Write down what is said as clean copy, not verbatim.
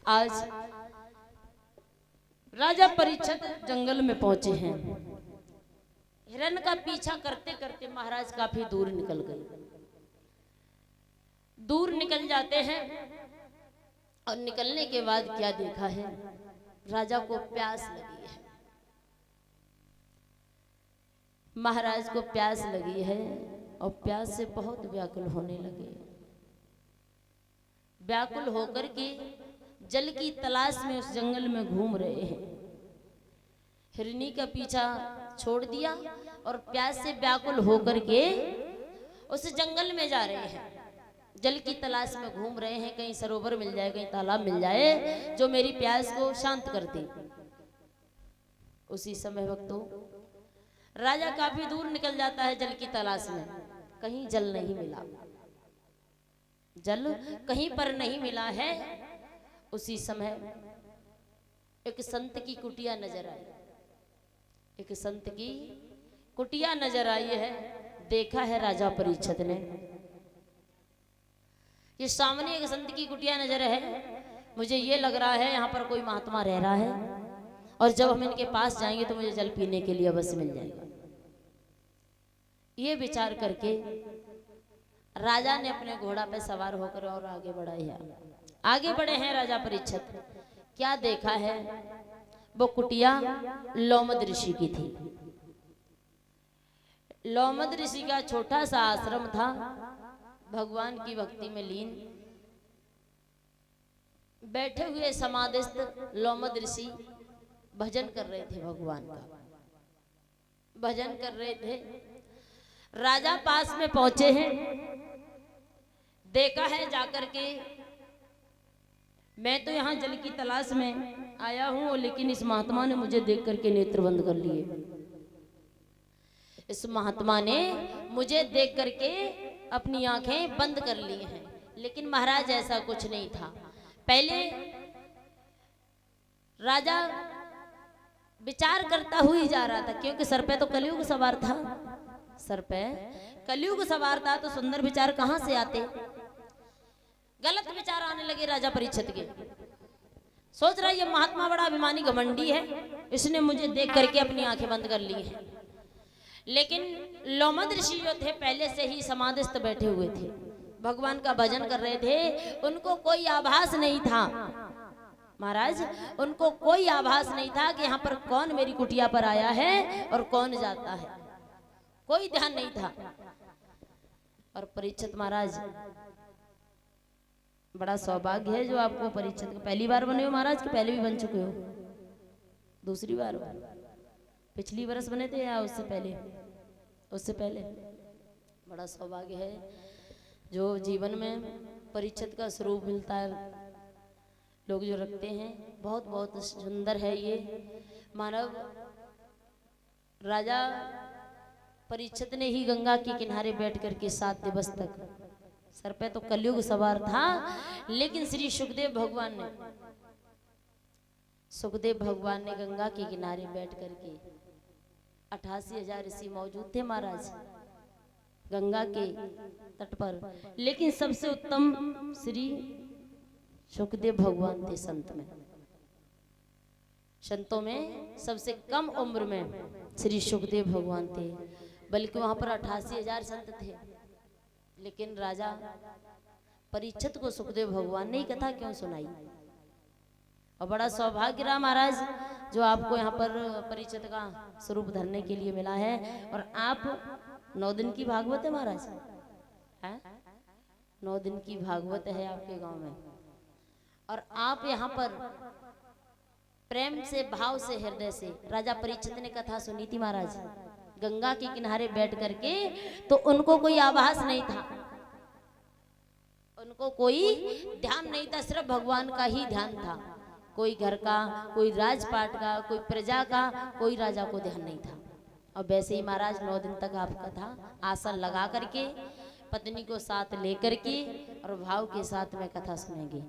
आज राजा परीक्षित जंगल में पहुंचे हैं। हिरण का पीछा करते करते महाराज काफी दूर निकल गए। दूर निकल जाते हैं और निकलने के बाद क्या देखा है, राजा को प्यास लगी है। महाराज को प्यास लगी है और प्यास से बहुत व्याकुल होने लगे। व्याकुल होकर के जल की तलाश में उस जंगल में घूम रहे हैं। हिरनी का पीछा छोड़ दिया और प्यास से व्याकुल होकर के उस जंगल में जा रहे हैं। जल की तलाश में घूम रहे हैं, कहीं सरोवर मिल जाए, कहीं तालाब मिल जाए जो मेरी प्यास को शांत कर दे। उसी समय वक्तों राजा काफी दूर निकल जाता है जल की तलाश में। कहीं जल नहीं मिला, जल कहीं पर नहीं मिला है। उसी समय एक संत की कुटिया नजर आई। एक संत की कुटिया नजर आई है। देखा है राजा परीक्षित ने, ये सामने एक संत की कुटिया नजर है। मुझे ये लग रहा है यहाँ पर कोई महात्मा रह रहा है और जब हम इनके पास जाएंगे तो मुझे जल पीने के लिए अवश्य मिल जाएगा। ये विचार करके राजा ने अपने घोड़ा पे सवार होकर और आगे बढ़ाया। आगे बढ़े हैं राजा परीक्षित। क्या देखा है, वो कुटिया लोमद ऋषि की थी। लोमद ऋषि का छोटा सा आश्रम था, भगवान की भक्ति में लीन। बैठे हुए समाधिस्थ लोमद ऋषि भजन कर रहे थे, भगवान का भजन कर रहे थे। राजा पास में पहुंचे हैं। देखा है जाकर के, मैं तो यहाँ जल की तलाश में आया हूं, लेकिन इस महात्मा ने मुझे देख करके नेत्र बंद कर लिए। इस महात्मा ने मुझे देख करके अपनी आंखें बंद कर ली हैं। लेकिन महाराज ऐसा कुछ नहीं था। पहले राजा विचार करता हुआ ही जा रहा था, क्योंकि सर पे तो कलयुग सवार था। सर पे कलयुग सवार था तो सुंदर विचार कहां से आते। गलत विचार आने लगे राजा परीक्षित के। सोच रहा ये महात्मा बड़ा अभिमानी घमंडी है, इसने मुझे देख करके अपनी आंखें बंद कर ली हैं। लेकिन लोमद ऋषि जो थे पहले से ही समाधिस्थ बैठे हुए थे, भगवान का भजन कर रहे थे। उनको कोई आभास नहीं था महाराज, उनको कोई आभास नहीं था कि यहाँ पर कौन मेरी कुटिया पर आया है और कौन जाता है। कोई ध्यान नहीं था। और परीक्षित महाराज, बड़ा सौभाग्य है जो आपको परीक्षित पहली बार बने हो महाराज, कि पहले भी बन चुके हो? दूसरी बार? पिछली बरस बने थे या उससे पहले? उससे पहले। बड़ा सौभाग्य है जो जीवन में परीक्षित का स्वरूप मिलता है, लोग जो रखते हैं। बहुत बहुत सुंदर है ये मानव। राजा परीक्षित ने ही गंगा के किनारे बैठ करके 7 दिवस तक, सर पे तो कलयुग सवार था, लेकिन श्री सुखदेव भगवान ने गंगा के किनारे बैठ करके 88,000 ऋषि मौजूद थे महाराज गंगा के तट पर। लेकिन सबसे उत्तम श्री सुखदेव भगवान थे संत में। संतों में सबसे कम उम्र में श्री सुखदेव भगवान थे, बल्कि वहां पर 88,000 संत थे। लेकिन राजा परीक्षित को सुखदेव भगवान ने ही कथा क्यों सुनाई। और बड़ा सौभाग्य रहा महाराज जो आपको यहाँ पर परीक्षित का स्वरूप धरने के लिए मिला है। और आप 9 दिन की भागवत है महाराज, है 9 दिन की भागवत है आपके गांव में। और आप यहाँ पर प्रेम से, भाव से, हृदय से राजा परीक्षित ने कथा सुनी थी महाराज गंगा के किनारे बैठ करके। तो उनको कोई आभास नहीं था, उनको कोई ध्यान नहीं था, सिर्फ भगवान का ही ध्यान था। कोई घर का, कोई राजपाट का, कोई प्रजा का, कोई राजा को ध्यान नहीं था। और वैसे ही महाराज 9 दिन तक आप कथा आसन लगा करके, पत्नी को साथ लेकर के और भाव के साथ में कथा सुनेंगे।